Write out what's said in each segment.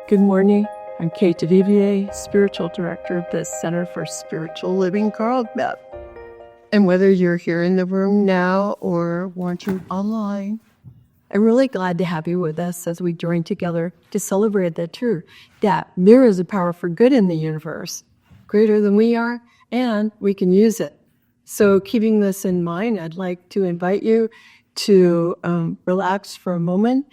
Good morning. I'm Kate DeVivier, Spiritual Director of the Center for Spiritual Living, Carlsbad. And whether you're here in the room now or watching online, I'm really glad to have you with us as we join together to celebrate the truth that there is a power for good in the universe, greater than we are, and we can use it. So keeping this in mind, I'd like to invite you to relax for a moment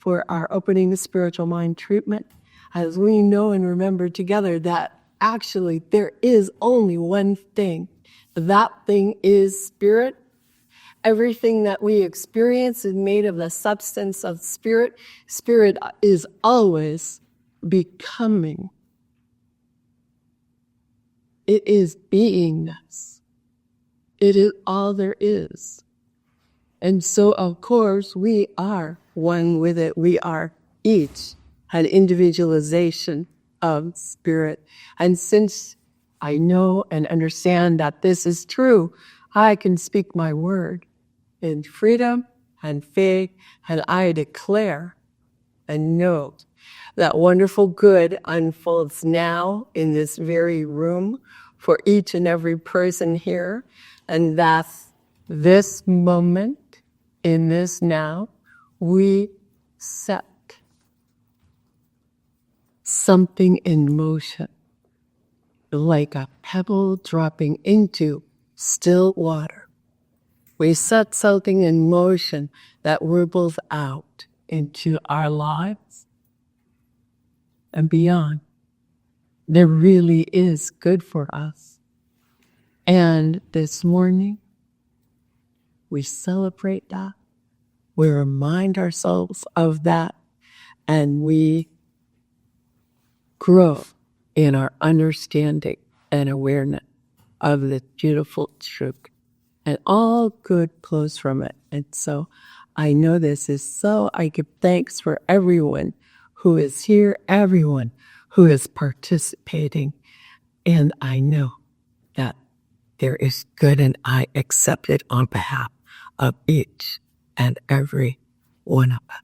for our opening the spiritual mind treatment, as we know and remember together that actually there is only one thing. That thing is spirit. Everything that we experience is made of the substance of spirit. Spirit is always becoming. It is beingness. It is all there is. And so, of course, we are one with it. We are each an individualization of spirit. And since I know and understand that this is true, I can speak my word in freedom and faith, and I declare and know that wonderful good unfolds now in this very room for each and every person here, and that this moment, in this now, we set something in motion, like a pebble dropping into still water. We set something in motion that ripples out into our lives and beyond. There really is good for us. And this morning, we celebrate that. We remind ourselves of that, and we grow in our understanding and awareness of this beautiful truth. And all good flows from it. And so I know this is so, I give thanks for everyone who is here, everyone who is participating. And I know that there is good, and I accept it on behalf of each and every one of us.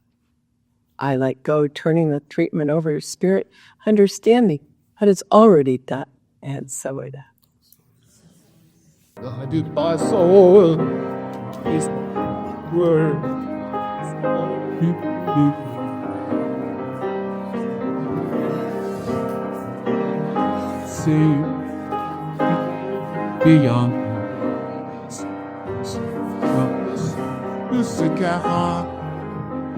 I let go, turning the treatment over to spirit, understanding that it's already done, and so it is. Guided by soul, His word. See beyond. Music at heart.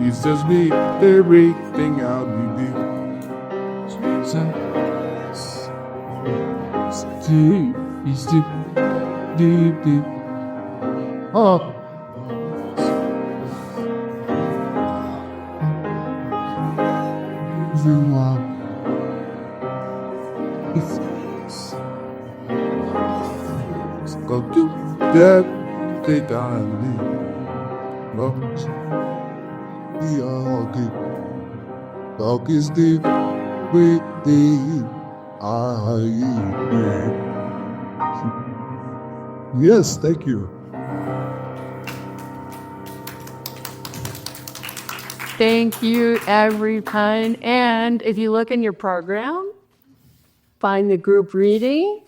He says me everything out we need. Deep, he's deep, deep, deep. Oh. Go do that, they die and leave. We are deep. Talk is deep within I. Yes, thank you. Thank you, everyone. And if you look in your program, find the group reading.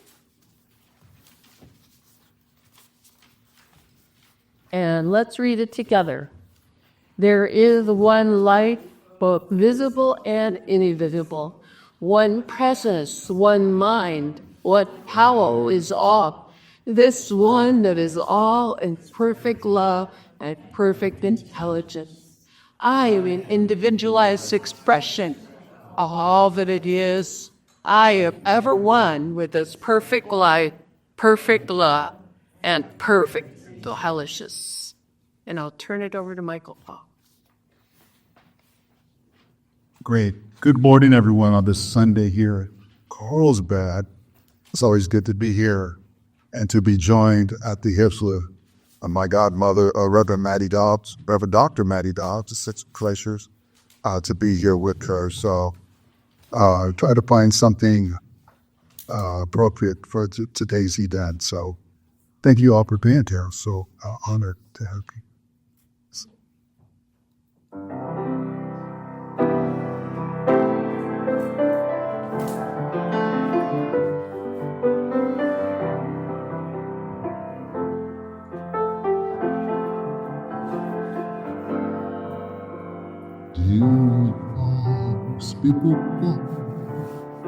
And let's read it together. There is one light, both visible and invisible, one presence, one mind, what power is all. This one that is all in perfect love and perfect intelligence. I am an individualized expression of all that it is. I am ever one with this perfect light, perfect love, and perfect intelligence. And I'll turn it over to Michael Paul. Great. Good morning, everyone, on this Sunday here at Carlsbad. It's always good to be here and to be joined at the hips of my godmother, Reverend Matti Dobbs, Reverend Dr. Matti Dobbs. It's such pleasures to be here with her. So try to find something appropriate for today's event. So thank you all for being here. So honored to have you.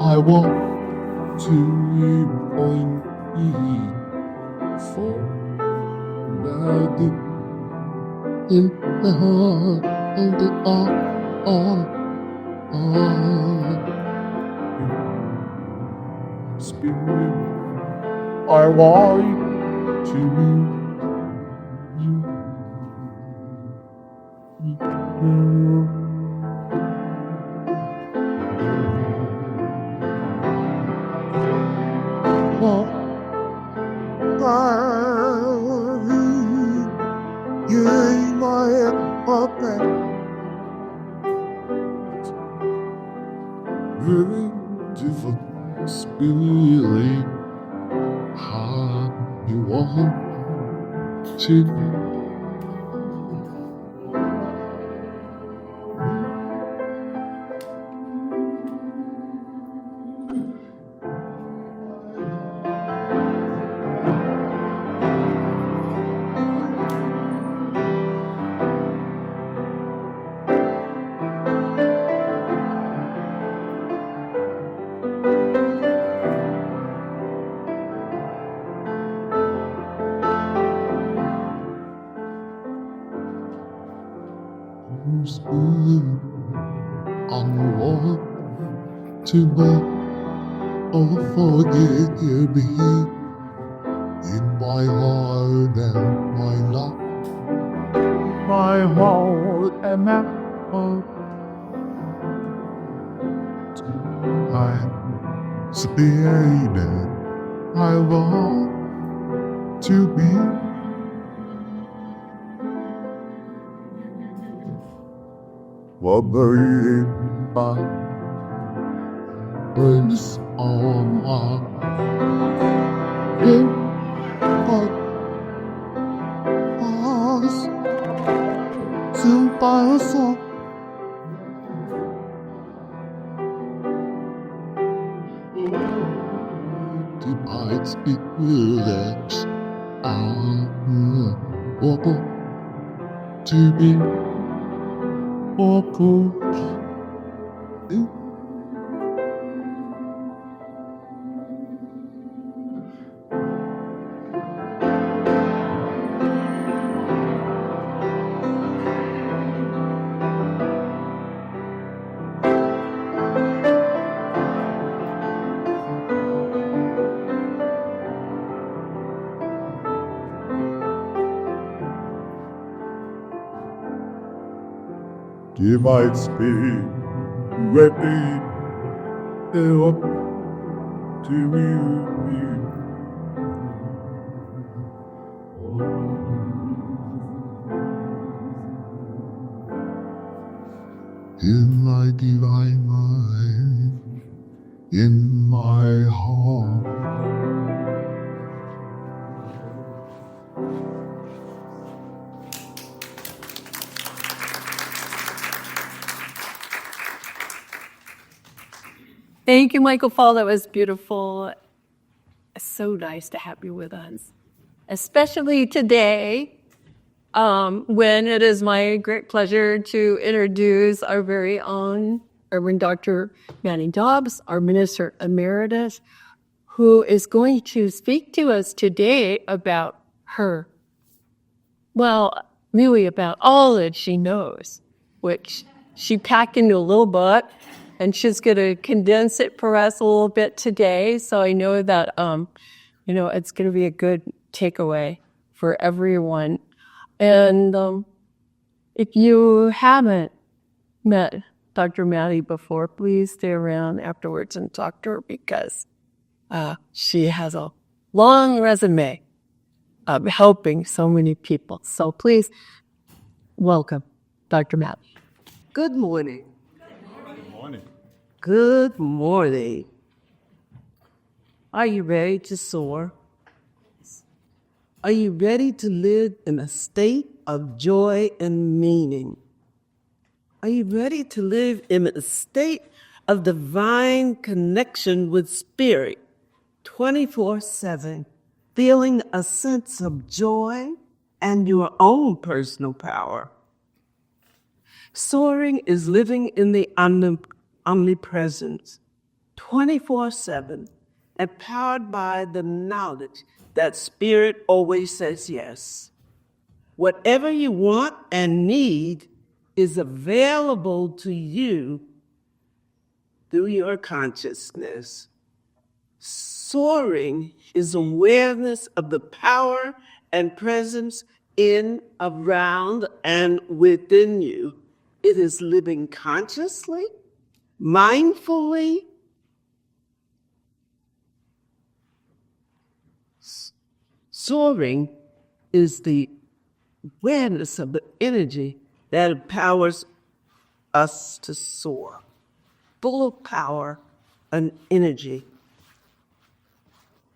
I want to point for that in the heart and the Spirit, I want to Spirit, how you want to. I want to forgive me in my heart and my love, my heart and my heart. I'm spirit, I want to be. Wobbling by burns on my head, pass soon by a song. Divides spirits, walk to be. You might speak ready up to you. In my divine mind, in my heart. Thank you, Michael Fall. That was beautiful. So nice to have you with us, especially today, when it is my great pleasure to introduce our very own Reverend Dr. Matti Dobbs, our Minister Emeritus, who is going to speak to us today about her. Well, really about all that she knows, which she packed into a little book. And she's going to condense it for us a little bit today. So I know that, it's going to be a good takeaway for everyone. And if you haven't met Dr. Matti before, please stay around afterwards and talk to her because she has a long resume of helping so many people. So please welcome Dr. Matti. Good morning. Morning. Good morning. Are you ready to soar? Are you ready to live in a state of joy and meaning? Are you ready to live in a state of divine connection with Spirit 24/7, feeling a sense of joy and your own personal power? Soaring is living in the omnipresence, 24/7, empowered by the knowledge that Spirit always says yes. Whatever you want and need is available to you through your consciousness. Soaring is awareness of the power and presence in, around, and within you. It is living consciously, mindfully. Soaring is the awareness of the energy that empowers us to soar, full of power and energy.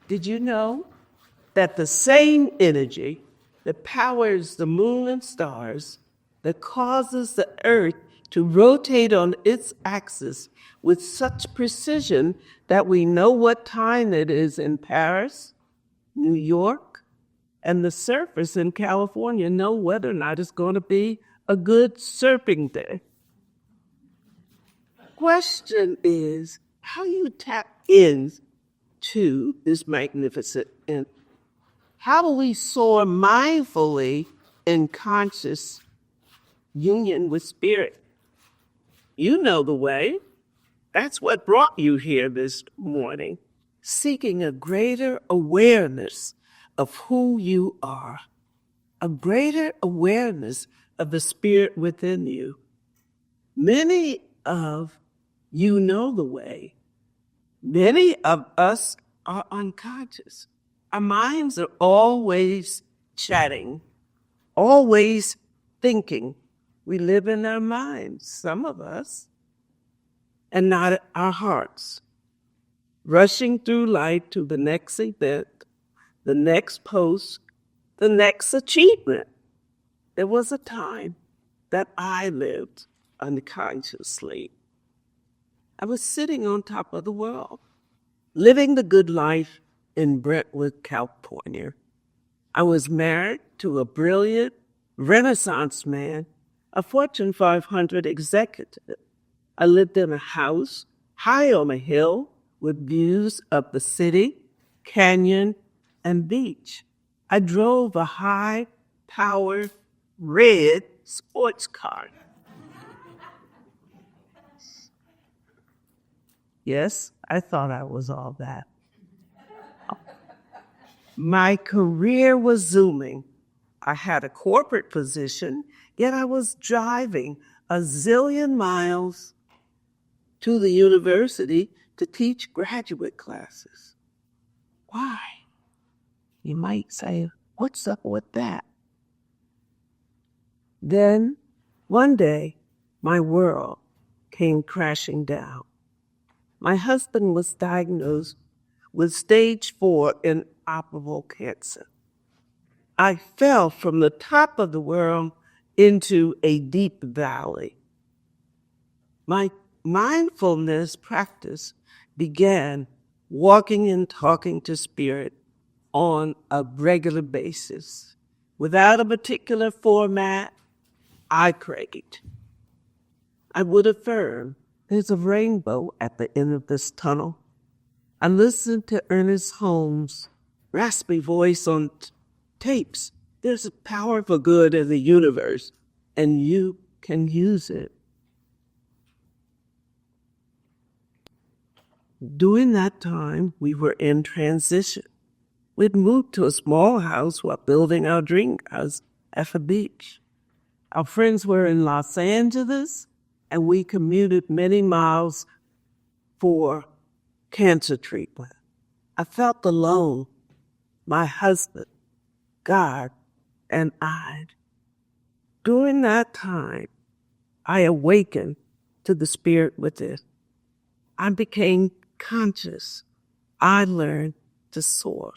Did you know that the same energy that powers the moon and stars, that causes the earth to rotate on its axis with such precision that we know what time it is in Paris, New York, and the surfers in California know whether or not it's going to be a good surfing day? Question is, how you tap into this magnificent and how do we soar mindfully in conscious union with Spirit? You know the way. That's what brought you here this morning, seeking a greater awareness of who you are, a greater awareness of the Spirit within you. Many of you know the way. Many of us are unconscious. Our minds are always chatting, always thinking. We live in our minds, some of us, and not our hearts. Rushing through life to the next event, the next post, the next achievement. There was a time that I lived unconsciously. I was sitting on top of the world, living the good life in Brentwood, California. I was married to a brilliant Renaissance man, a Fortune 500 executive. I lived in a house high on a hill with views of the city, canyon, and beach. I drove a high-powered red sports car. Yes, I thought I was all that. My career was zooming. I had a corporate position, yet I was driving a zillion miles to the university to teach graduate classes. Why? You might say, what's up with that? Then, one day, my world came crashing down. My husband was diagnosed with stage 4 inoperable cancer. I fell from the top of the world into a deep valley. My mindfulness practice began walking and talking to Spirit on a regular basis. Without a particular format, I prayed. I would affirm there's a rainbow at the end of this tunnel. I listened to ErnestHolmes' raspy voice on tapes. There's a power for good in the universe, and you can use it. During that time, we were in transition. We'd moved to a small house while building our dream house at the beach. Our friends were in Los Angeles, and we commuted many miles for cancer treatment. I felt alone, my husband, God, and I. During that time, I awakened to the Spirit within. I became conscious. I learned to soar.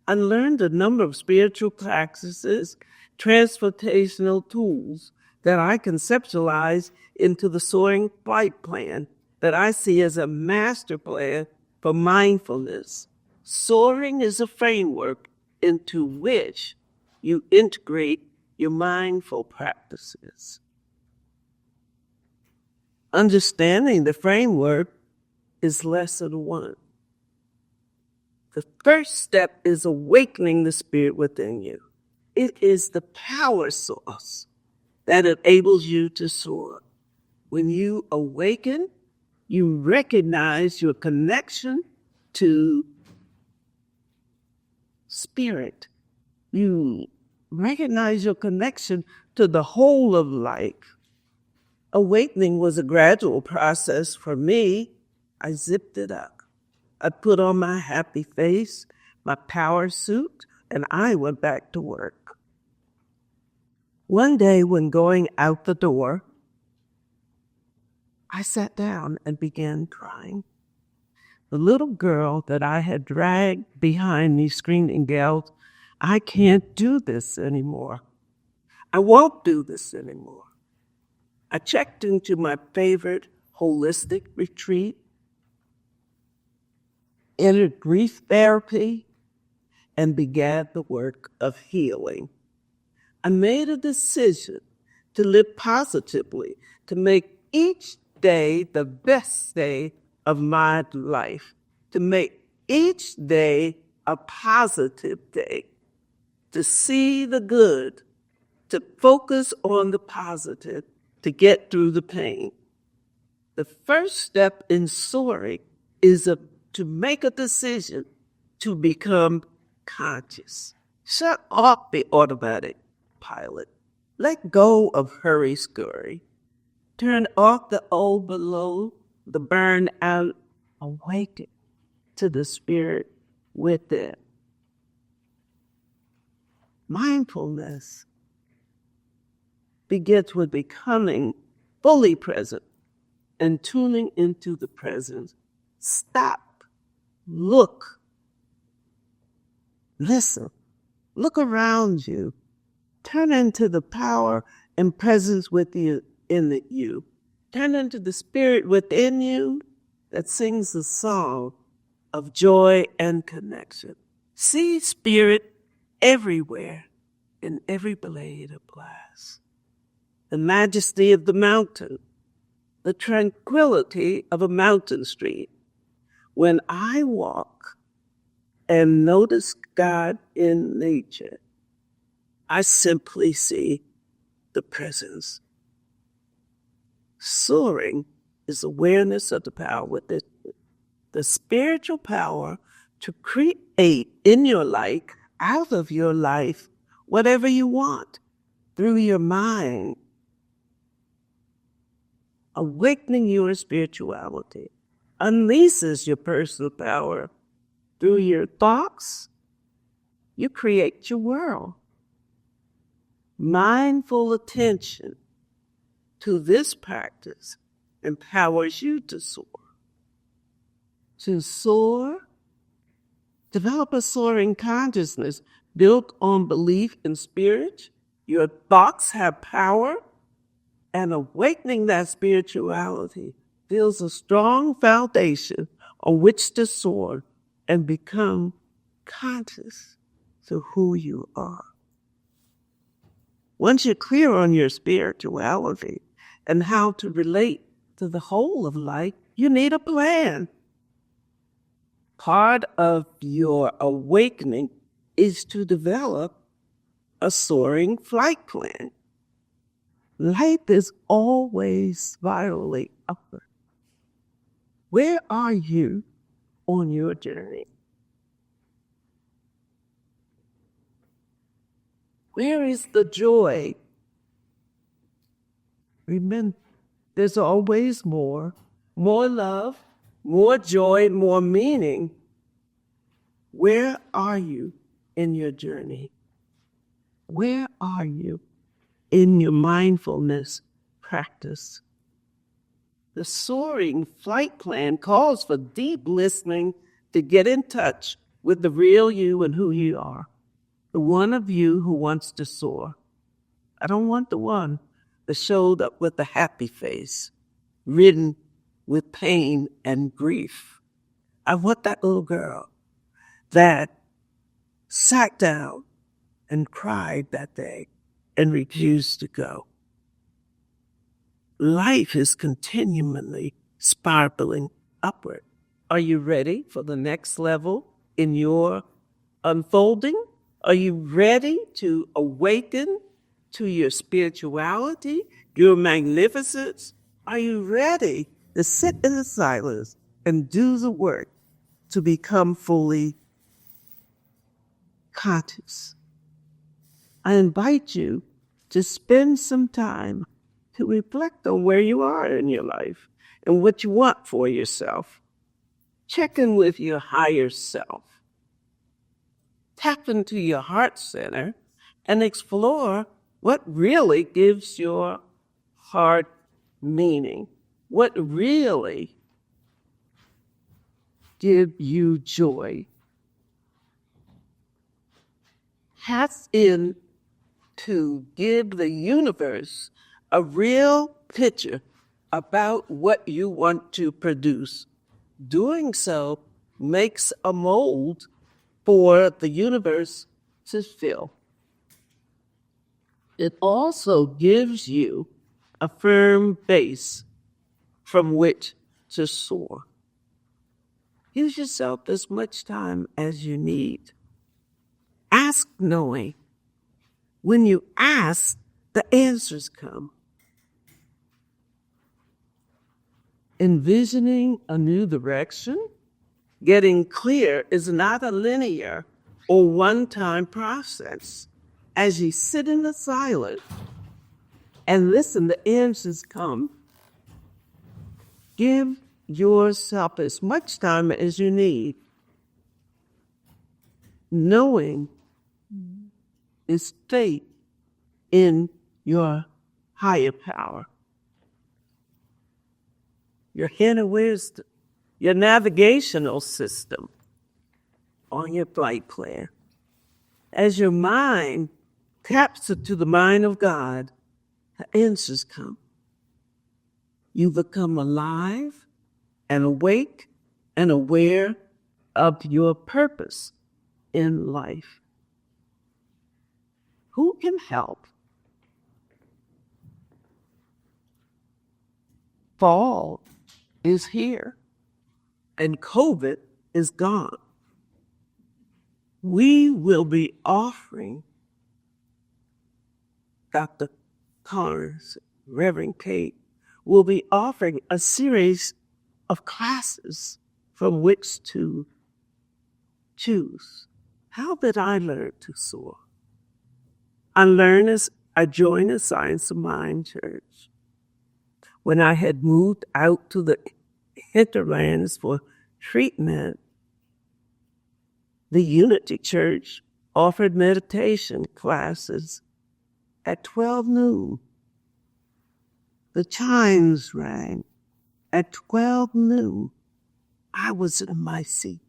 I learned a number of spiritual practices, transportational tools that I conceptualized into the Soaring Flight Plan that I see as a master plan for mindfulness. Soaring is a framework into which you integrate your mindful practices. Understanding the framework is lesson 1. The first step is awakening the spirit within you. It is the power source that enables you to soar. When you awaken, you recognize your connection to spirit. You recognize your connection to the whole of life. Awakening was a gradual process for me. I zipped it up. I put on my happy face, my power suit, and I went back to work. One day when going out the door, I sat down and began crying. The little girl that I had dragged behind me screamed and yelled, "I can't do this anymore. I won't do this anymore." I checked into my favorite holistic retreat, entered grief therapy, and began the work of healing. I made a decision to live positively, to make each day the best day of my life, to make each day a positive day, to see the good, to focus on the positive, to get through the pain. The first step in soaring is to make a decision to become conscious. Shut off the automatic pilot. Let go of hurry scurry. Turn off the overload, the burnout. Awaken to the spirit within. Mindfulness begins with becoming fully present and tuning into the present. Stop, look, listen, look around you. Turn into the power and presence with you in you. Turn into the spirit within you that sings the song of joy and connection. See spirit everywhere in every blade of grass. The majesty of the mountain, the tranquility of a mountain stream. When I walk and notice God in nature, I simply see the presence. Soaring is awareness of the power within you, the spiritual power to create in your life, out of your life, whatever you want through your mind. Awakening your spirituality unleashes your personal power. Through your thoughts, you create your world. Mindful attention to this practice empowers you to soar. To soar, develop a soaring consciousness built on belief in spirit. Your thoughts have power, and awakening that spirituality builds a strong foundation on which to soar and become conscious to who you are. Once you're clear on your spirituality and how to relate to the whole of life, you need a plan. Part of your awakening is to develop a soaring flight plan. Life is always spiraling upward. Where are you on your journey? Where is the joy? Remember, there's always more love, more joy, more meaning. Where are you in your journey? Where are you in your mindfulness practice? The soaring flight plan calls for deep listening to get in touch with the real you and who you are. The one of you who wants to soar. I don't want the one that showed up with a happy face, ridden with pain and grief. I want that little girl that sat down and cried that day and refused to go. life is continually spiraling upward. Are you ready for the next level in your unfolding? Are you ready to awaken to your spirituality, your magnificence? Are you ready to sit in the silence and do the work to become fully conscious? I invite you to spend some time to reflect on where you are in your life and what you want for yourself. Check in with your higher self. Tap into your heart center and explore what really gives your heart meaning, what really gives you joy. Tap in to give the universe a real picture about what you want to produce. Doing so makes a mold for the universe to fill. It also gives you a firm base from which to soar. Give yourself as much time as you need. Ask knowing. When you ask, the answers come. Envisioning a new direction, getting clear is not a linear or one-time process. As you sit in the silence and listen, the answers come. Give yourself as much time as you need. Knowing is faith in your higher power, your inner wisdom, your navigational system on your flight plan. As your mind taps into the mind of God, the answers come. You become alive and awake and aware of your purpose in life. Who can help? Fall is here and COVID is gone. We will be offering Dr. Connors, Reverend Kate, will be offering a series of classes from which to choose. How did I learn to soar? I joined the Science of Mind Church when I had moved out to the hinterlands for treatment. The Unity Church offered meditation classes at 12 noon. The chimes rang at 12 noon. I was in my seat,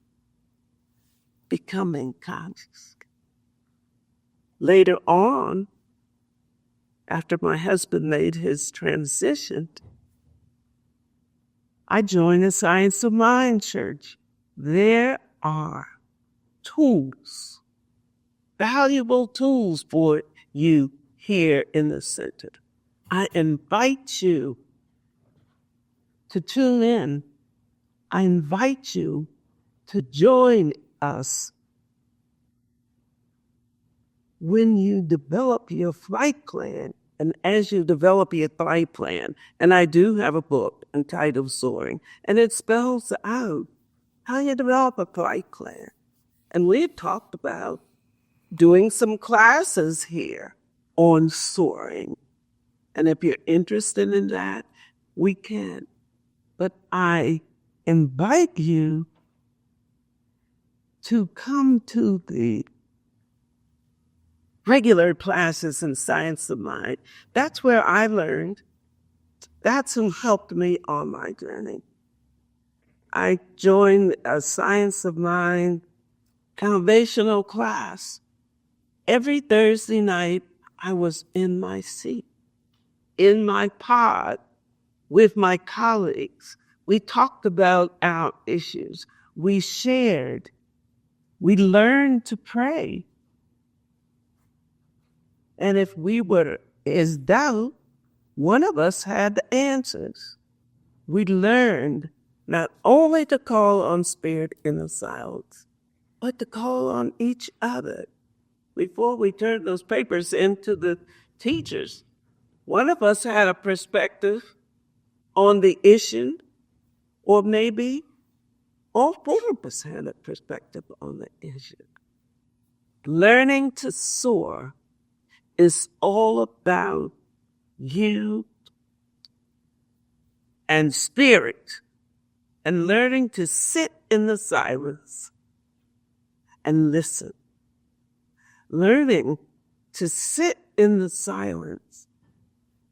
becoming conscious. Later on, after my husband made his transition, I joined the Science of Mind Church. There are tools, valuable tools for you here in the center. I invite you to tune in. I invite you to join us when you develop your flight plan. And as you develop your flight plan, and I do have a book entitled Soaring, and it spells out how you develop a flight plan. And we've talked about doing some classes here on soaring. And if you're interested in that, we can. But I invite you to come to the regular classes in Science of Mind. That's where I learned. That's who helped me on my journey. I joined a Science of Mind foundational class. Every Thursday night, I was in my seat, in my pod, with my colleagues. We talked about our issues. We shared. We learned to pray. And if we were in doubt, One of us had the answers. We learned not only to call on Spirit in the silence, but to call on each other. Before we turned those papers into the teachers, one of us had a perspective on the issue, or maybe all four of us had a perspective on the issue. Learning to soar is all about you and spirit, and learning to sit in the silence and listen. Learning to sit in the silence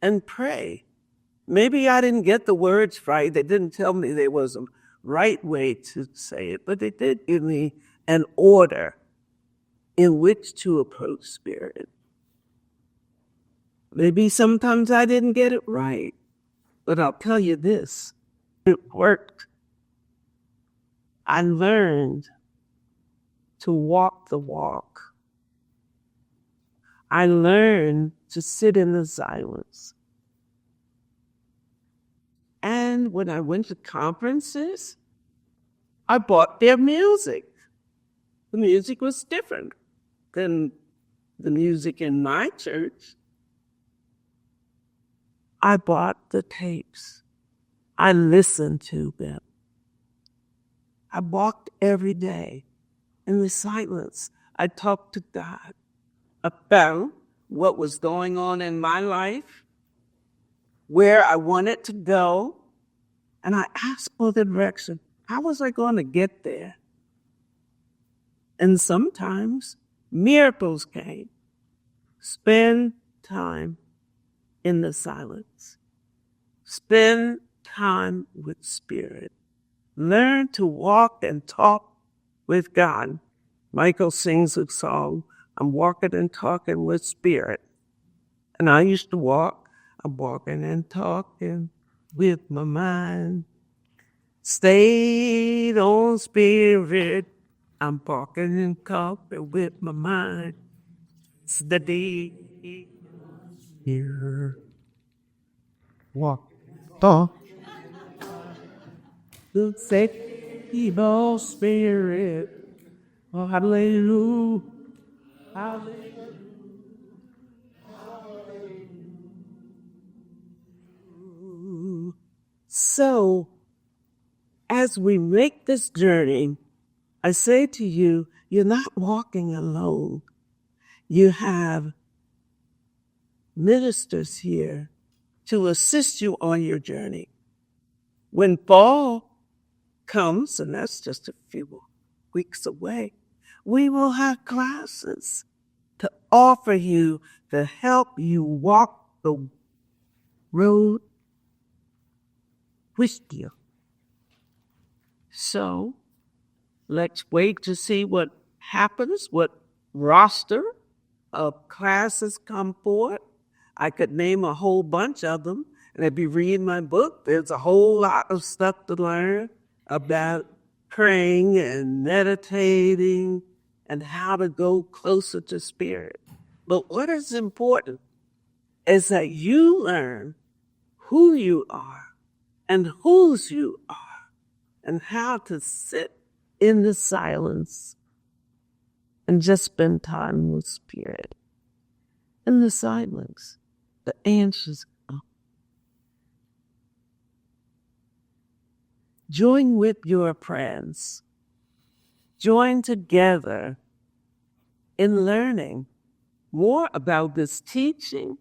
and pray. Maybe I didn't get the words right. They didn't tell me there was a right way to say it, but they did give me an order in which to approach Spirit. Maybe sometimes I didn't get it right, but I'll tell you this, it worked. I learned to walk the walk. I learned to sit in the silence. And when I went to conferences, I bought their music. The music was different than the music in my church. I bought the tapes. I listened to them. I walked every day in the silence. I talked to God about what was going on in my life, where I wanted to go, and I asked for the direction. How was I going to get there? And sometimes miracles came. Spend time in the silence. Spend time with Spirit. Learn to walk and talk with God. Michael sings a song, I'm walking and talking with Spirit. And I used to walk, I'm walking and talking with my mind. Stayed on Spirit, I'm walking and talking with my mind. It's the day here. Walk, talk. The same Spirit. Oh, hallelujah. Hallelujah. So, as we make this journey, I say to you, you're not walking alone. You have ministers here to assist you on your journey. When fall comes, and that's just a few weeks away, we will have classes to offer you to help you walk the road with you. So let's wait to see what happens, what roster of classes come forth. I could name a whole bunch of them, and if you read my book, there's a whole lot of stuff to learn about praying and meditating and how to go closer to Spirit. But what is important is that you learn who you are and whose you are and how to sit in the silence and just spend time with Spirit. In the silence, the answers come. Join with your friends. Join together in learning more about this teaching,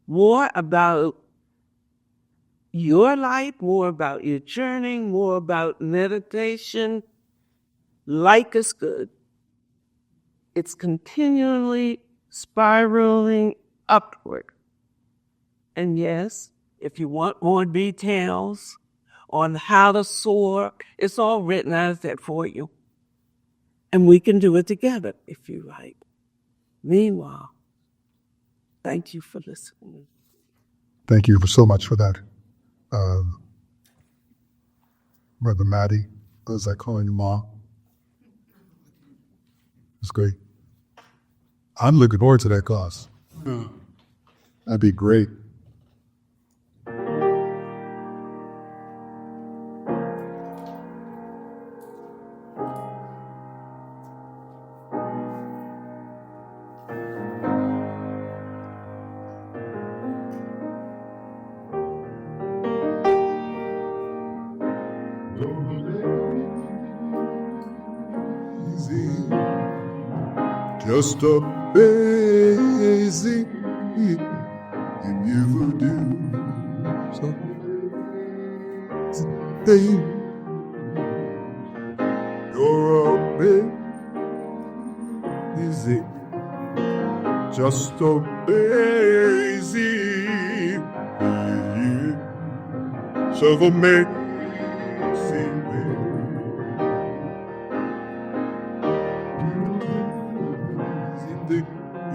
more about your life, more about your journey, more about meditation. Life is good. It's continually spiraling upward. And yes, if you want more details on how to soar, it's all written out there for you. And we can do it together if you like. Meanwhile, thank you for listening. Thank you so much for that, Brother Matti. As I call you, Ma. It's great. I'm looking forward to that class. That'd be great. just amazing. And you will do something. You're amazing, just amazing. So amazing.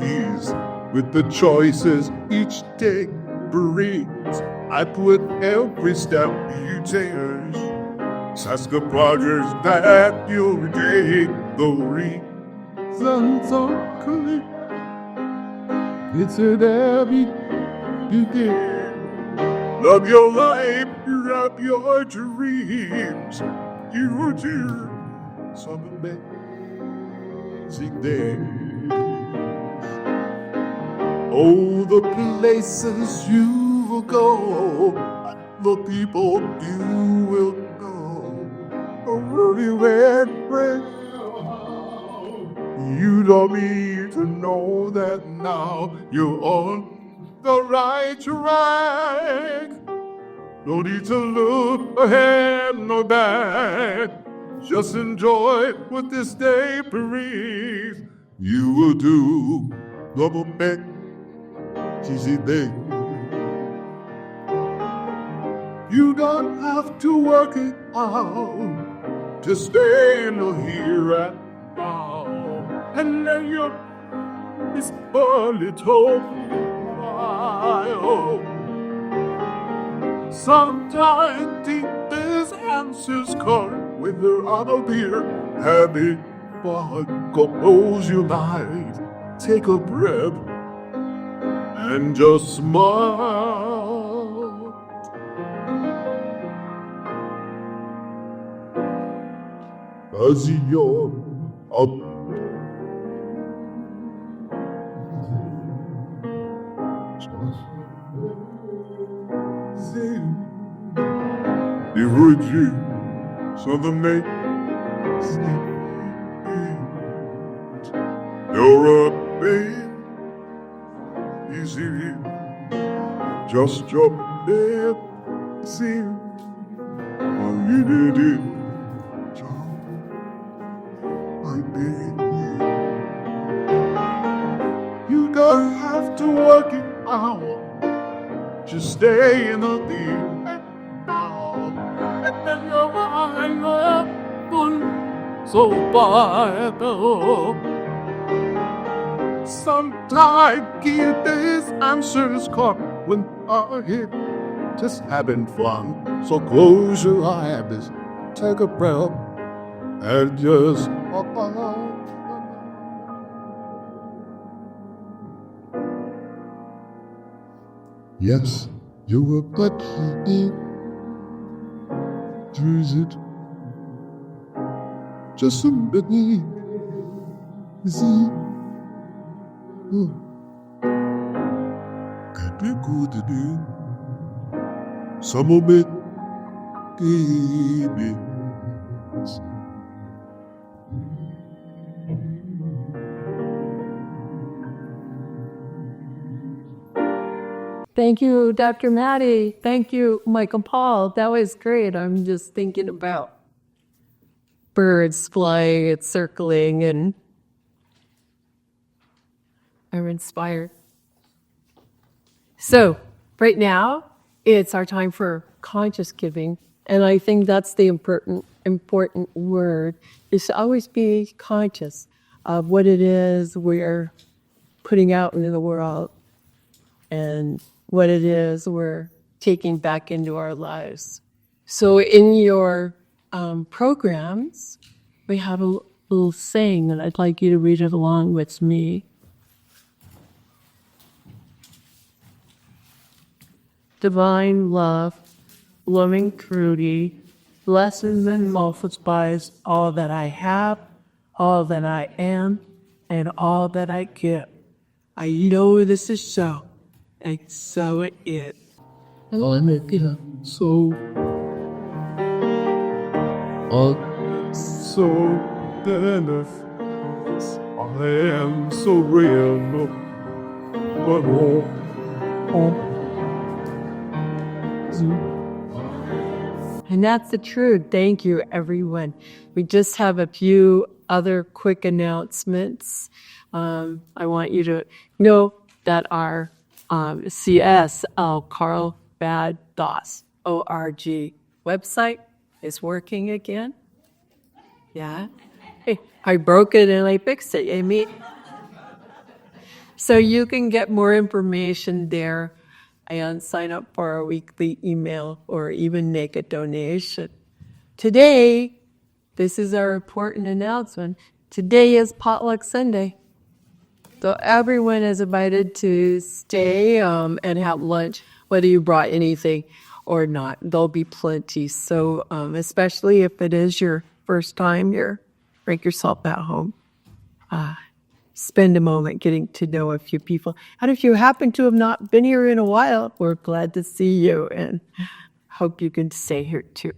Ease with the choices each day brings. I put every step you take. Ask the projects that you'll take. The reasons are clear. It's an every begin. Love your life, love your dreams. You will do some amazing things. Oh, the places you will go, the people you will know, everywhere. You don't need to know that now you're on the right track. No need to look ahead, no back. Just enjoy what this day brings. You will do double back. Easy thing. You don't have to work it out to stay in the here and now, and then you're this a little while. Sometimes these answers come when they're out of here. Having fun, compose your mind, take a breath, and just smile. As you're up, you would you so the make you're a babe. Easy, just your bed, see, you did it, I did. You don't have to work it out, just stay in the deep and now, and then you're behind so Bible. Sometimes these answers come when I'm here just having fun. So close your eyes, take a breath, and just walk on. Yes, you were but choose it. Just somebody see. Could be good to do. Some of it, baby. Thank you, Dr. Matti. Thank you, Michael Paul. That was great. I'm just thinking about birds flying and circling, and I'm inspired. So, right now, it's our time for conscious giving, and I think that's the important word, is to always be conscious of what it is we're putting out into the world and what it is we're taking back into our lives. So in your programs, we have a little saying, and I'd like you to read it along with me. Divine love, loving truly, blesses and multiplies all that I have, all that I am, and all that I give. I know this is so, and so it is. So, so benefits are am so real, but And that's the truth. Thank you, everyone. We just have a few other quick announcements. I want you to know that our CSL Carlsbad .org website is working again. Yeah. Hey, I broke it and I fixed it. I mean, so you can get more information there and sign up for our weekly email or even make a donation. Today, this is our important announcement. Today is Potluck Sunday. So everyone is invited to stay and have lunch, whether you brought anything or not. There'll be plenty. So especially if it is your first time here, make yourself at home. Spend a moment getting to know a few people. And if you happen to have not been here in a while, we're glad to see you and hope you can stay here too.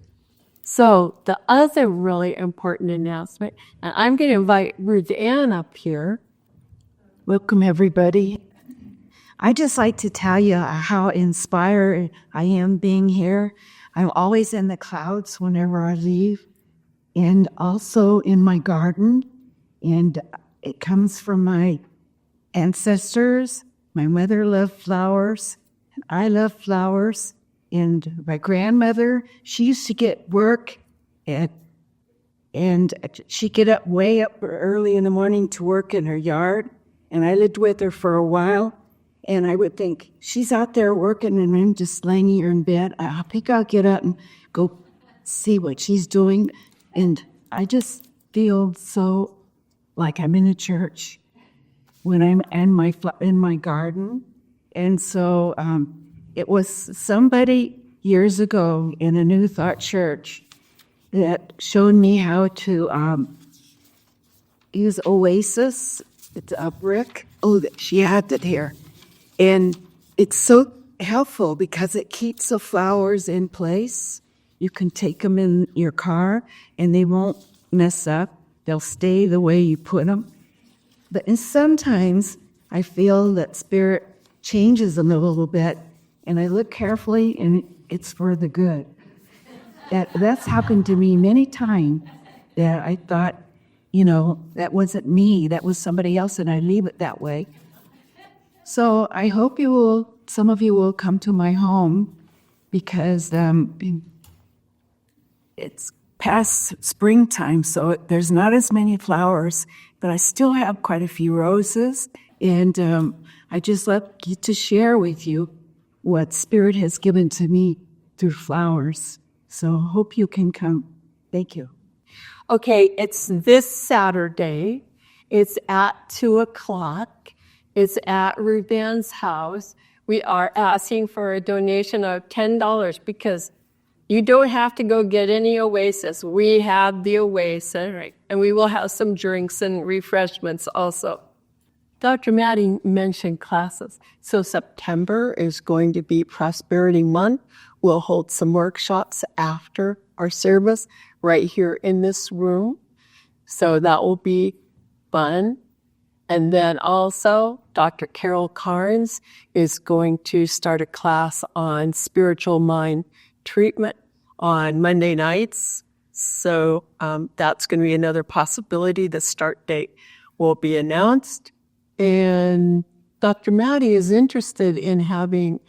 So the other really important announcement, and I'm going to invite Ruth Ann up here. Welcome, everybody. I'd just like to tell you how inspired I am being here. I'm always in the clouds whenever I leave, and also in my garden. And it comes from my ancestors. My mother loved flowers, and I love flowers. And my grandmother, she used to get work and she'd get up way up early in the morning to work in her yard. And I lived with her for a while. And I would think, she's out there working and I'm just laying here in bed. I think I'll get up and go see what she's doing. And I just feel so like I'm in a church when I'm in my garden. And so it was somebody years ago in a New Thought church that showed me how to use Oasis. It's a brick. Oh, she had it here. And it's so helpful because it keeps the flowers in place. You can take them in your car and they won't mess up. They'll stay the way you put them. But sometimes I feel that spirit changes them a little bit, and I look carefully, and it's for the good. That's happened to me many times that I thought, that wasn't me, that was somebody else, and I leave it that way. So I hope some of you will come to my home because it's past springtime, so there's not as many flowers, but I still have quite a few roses, and I just love to share with you what Spirit has given to me through flowers. So hope you can come. Thank you. Okay, it's this Saturday. It's at 2:00. It's at Ruth Ann's house. We are asking for a donation of $10 because you don't have to go get any Oasis. We have the Oasis, right? And we will have some drinks and refreshments also. Dr. Matti mentioned classes. So September is going to be Prosperity Month. We'll hold some workshops after our service right here in this room. So that will be fun. And then also, Dr. Carol Carnes is going to start a class on spiritual mind treatment on Monday nights. So that's going to be another possibility. The start date will be announced. And Dr. Matti is interested in having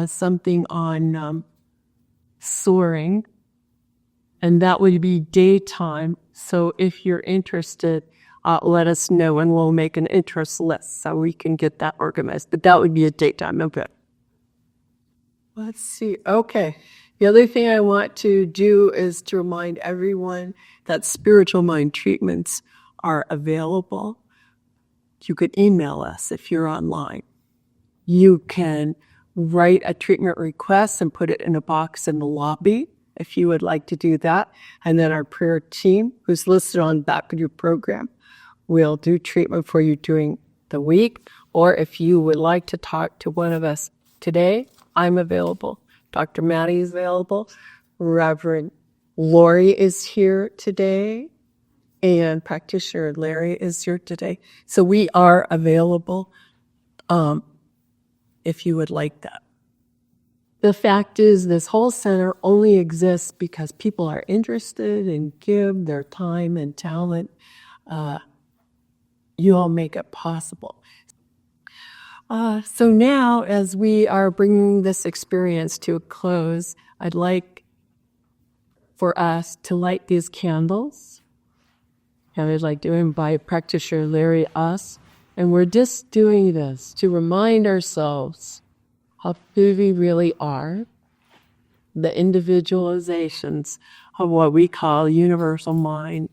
something on soaring, and that would be daytime. So if you're interested, let us know, and we'll make an interest list so we can get that organized. But that would be a daytime event. Let's see. Okay. The other thing I want to do is to remind everyone that spiritual mind treatments are available. You could email us if you're online. You can write a treatment request and put it in a box in the lobby if you would like to do that. And then our prayer team, who's listed on the back of your program, will do treatment for you during the week. Or if you would like to talk to one of us today, I'm available. Dr. Matti is available. Reverend Lori is here today. and practitioner Larry is here today. So we are available if you would like that. The fact is, this whole center only exists because people are interested and give their time and talent. You all make it possible. So now, as we are bringing this experience to a close, I'd like for us to light these candles. And I'd like to invite practitioner Larry, us. And we're just doing this to remind ourselves how who we really are, the individualizations of what we call universal mind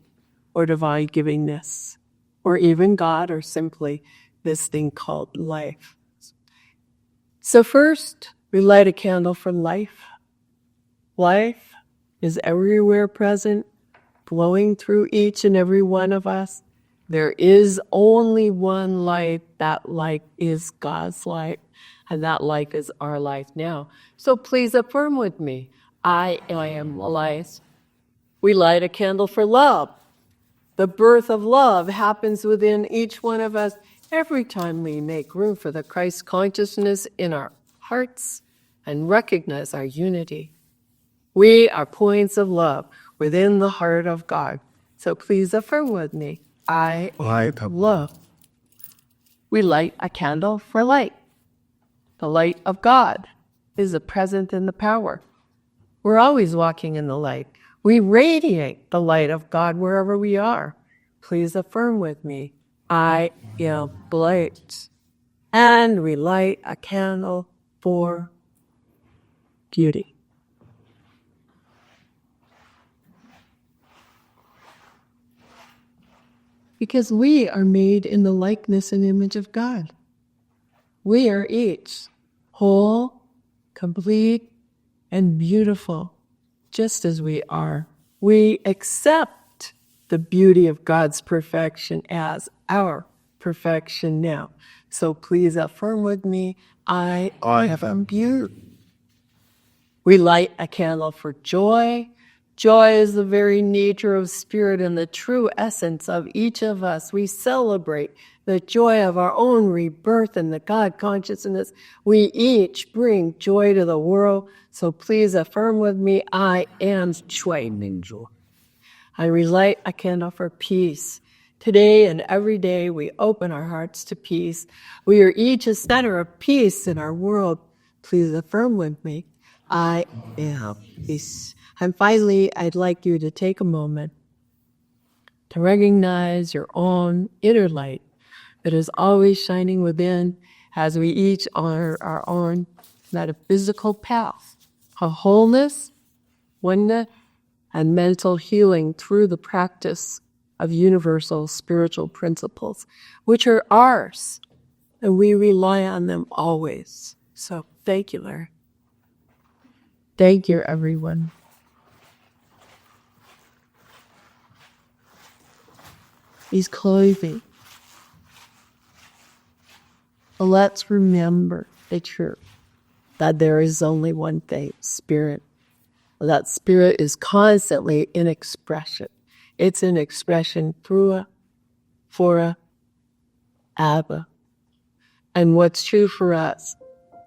or divine givingness, or even God, or simply this thing called life. So first, we light a candle for life. Life is everywhere present, flowing through each and every one of us. There is only one life. That life is God's life, and that life is our life now. So please affirm with me, I am life. We light a candle for love. The birth of love happens within each one of us every time we make room for the Christ consciousness in our hearts and recognize our unity. We are points of love within the heart of God. So please affirm with me, I am love. We light a candle for light. The light of God is the present and the power. We're always walking in the light. We radiate the light of God wherever we are. Please affirm with me, I am light. And we light a candle for beauty. Because we are made in the likeness and image of God. We are each whole, complete, and beautiful, just as we are. We accept the beauty of God's perfection as our perfection now. So please affirm with me, I am beautiful. We light a candle for joy. Joy is the very nature of spirit and the true essence of each of us. We celebrate the joy of our own rebirth and the God consciousness. We each bring joy to the world. So please affirm with me, I am joy. I relight a candle for peace. Today and every day we open our hearts to peace. We are each a center of peace in our world. Please affirm with me, I am peace. And finally, I'd like you to take a moment to recognize your own inner light that is always shining within as we each honor our own metaphysical path of wholeness, oneness, and mental healing through the practice of universal spiritual principles, which are ours, and we rely on them always. So thank you, Larry. Thank you, everyone. He's clothing. Let's remember the truth that there is only one thing, spirit. That spirit is constantly in expression. It's in expression through for Abba. And what's true for us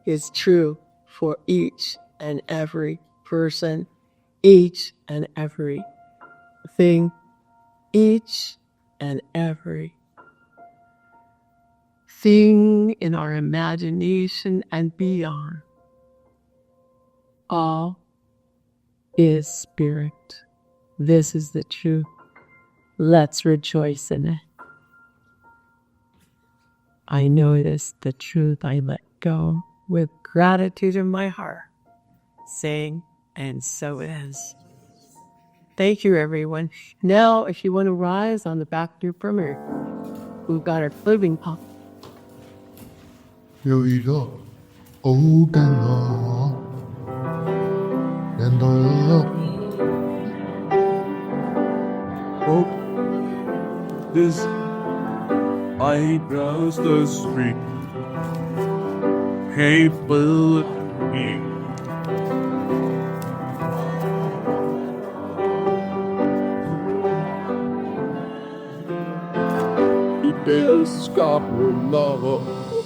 is true for each and every person, each and every thing, each and every thing in our imagination and beyond. All is spirit. This is the truth. Let's rejoice in it. I notice the truth. I let go with gratitude in my heart, saying, and so it is. Thank you, everyone. Now, if you want to rise on the back of your perimeter, we've got our clothing pop. 여기가 오간다 된다요. This eyebrows the street. Hey, bullet me. scapula.